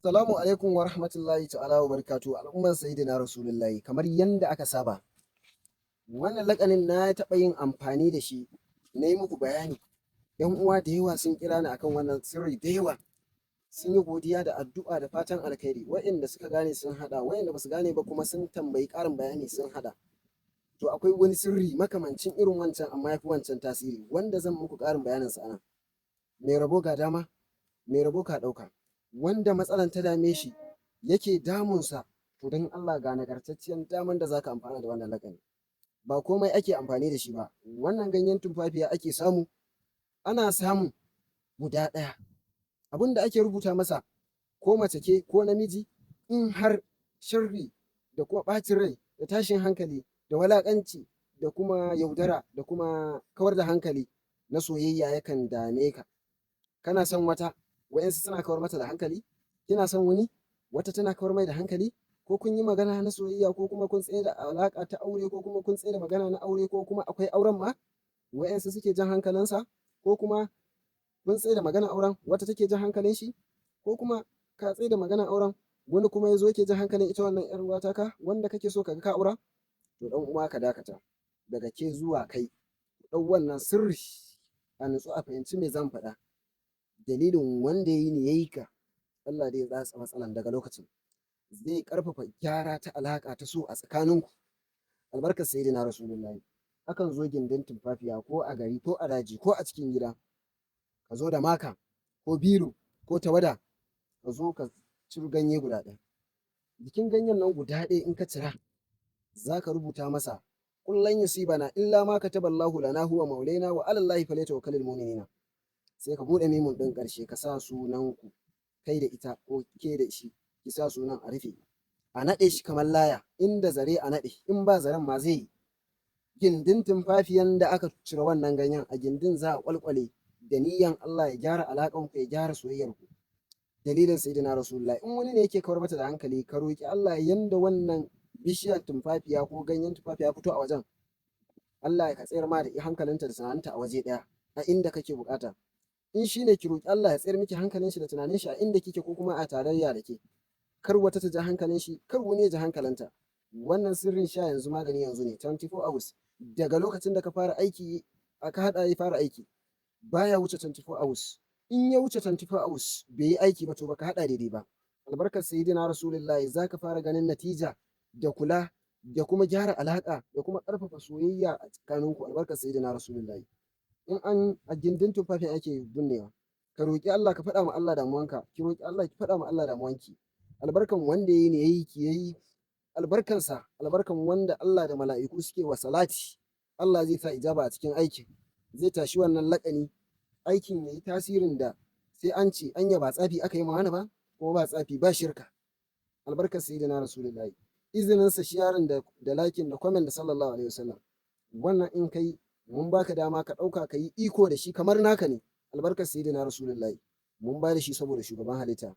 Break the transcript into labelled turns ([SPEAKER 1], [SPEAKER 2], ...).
[SPEAKER 1] Assalamu alaikum wa rahmatullahi ta'ala wa barakatuhu al'umman sayyidina rasulullahi kamar yanda aka saba wannan lakanin na taɓa yin amfani da shi na yi muku bayani yan uwa da yawa sun kira ni akan wannan sirri da yawa sun yi godiya da addu'a da fatan alkhairi waɗanda suka gane sun haɗa waɗanda ba su gane ba kuma sun tambayi ƙarin bayani sun haɗa to akwai wani sirri makamancin irin wancan amma ya fi wancan tasiri wanda zan muku ƙarin bayanin sa anan mai rabo ga dama mai rabo ka ɗauka wanda matsalan ta dame shi yake damunsa to don Allah ga nagartacciyar daman da zaka amfana da wannan lakani ba komai ake amfani da shi ba wannan ganyen tumfafiya ake samu ana samu guda ɗaya abin da ake rubuta masa ko mace ke ko namiji in har sharri da kuma ɓacin rai da tashin hankali da walaƙanci da kuma yaudara da kuma kawar da hankali na soyayya yakan dame ka kana son wata wa'yansu suna kawar mata da hankali kina son wani wata tana kawar mai da hankali ko kun yi magana na soyayya ko kuma kun tsaye da alaƙa ta aure ko kuma kun tsaye da magana na aure ko kuma akwai auren ma wa'yansu suke jan hankalinsa ko kuma kun tsaye da magana auren wata take jan hankalin shi ko kuma ka tsaye da magana auren wani kuma ya zo yake jan hankalin ita wannan yar uwa ka wanda kake so ka ga ka aura to dan uwa ka dakata daga ke zuwa kai ɗau wannan sirri a nutsu a fahimci me zan faɗa dalilin wanda ya yi ne ya yi ka Allah dai ya tsatsa matsalan daga lokacin zai karfafa gyara ta alaƙa ta so a tsakaninku albarkar sayyidina rasulullahi akan zo gindin tumfafiya ko a gari ko a daji ko a cikin gida ka zo da maka ko biro ko tawada ka zo ka ciro ganye guda ɗaya jikin ganyen nan guda ɗaya in ka cira za ka rubuta masa kullan yusibana illa ma kataballahu lana huwa maulaina wa alallahi falyatawakkalul mu'minina sai ka buɗe mimun ɗin ƙarshe ka sa sunanku kai da ita ko ke da shi ki sa sunan a rufe a naɗe shi kamar laya inda zare a naɗe in ba zaren ma zai yi gindin tumfafiyan da aka cire wannan ganyen a gindin za a ƙwalƙwale da niyyan Allah ya gyara alaƙanku ya gyara soyayyarku dalilin sayyidina rasulullahi in wani ne yake kawar mata da hankali ka roki Allah yanda wannan bishiyar tumfafiya ko ganyen tumfafiya fito a wajen Allah ya tsayar ma da hankalinta da tunaninta a waje ɗaya a inda kake bukata in shi ne ki roki Allah ya tsayar miki hankalin shi da tunanin shi a inda kike ko kuma a tarayya da ke kar wata ta ja hankalin shi kar wani ya ja hankalinta wannan sirrin sha yanzu magani yanzu ne 24 hours daga lokacin da ka fara aiki aka hada ya fara aiki baya wuce 24 hours in ya wuce 24 hours bai yi aiki ba to baka hada daidai ba albarkar sayyidina rasulullahi zaka fara ganin natija da kula da kuma gyara alaka da kuma karfafa soyayya a tsakaninku albarkar sayyidina rasulullahi in an a gindin tufafin ake binnewa ka roki Allah ka faɗa ma Allah damuwanka ki roki Allah ki faɗa ma Allah damuwanki albarkan wanda yayi ne yayi ki yayi albarkansa albarkan wanda Allah da mala'iku suke wa salati Allah zai sa ijaba a cikin aikin zai tashi wannan lakani aikin yayi tasirin da sai an ce anya ba tsafi aka yi ma wani ba kuma ba tsafi ba shirka albarkar sayyidina rasulullahi izinin sa sharing da lakin da comment da sallallahu alaihi wasallam wannan in kai mun baka dama ka dauka ka yi iko da shi kamar naka ne albarkar sayyidina rasulullahi mun ba da shi saboda shugaban halitta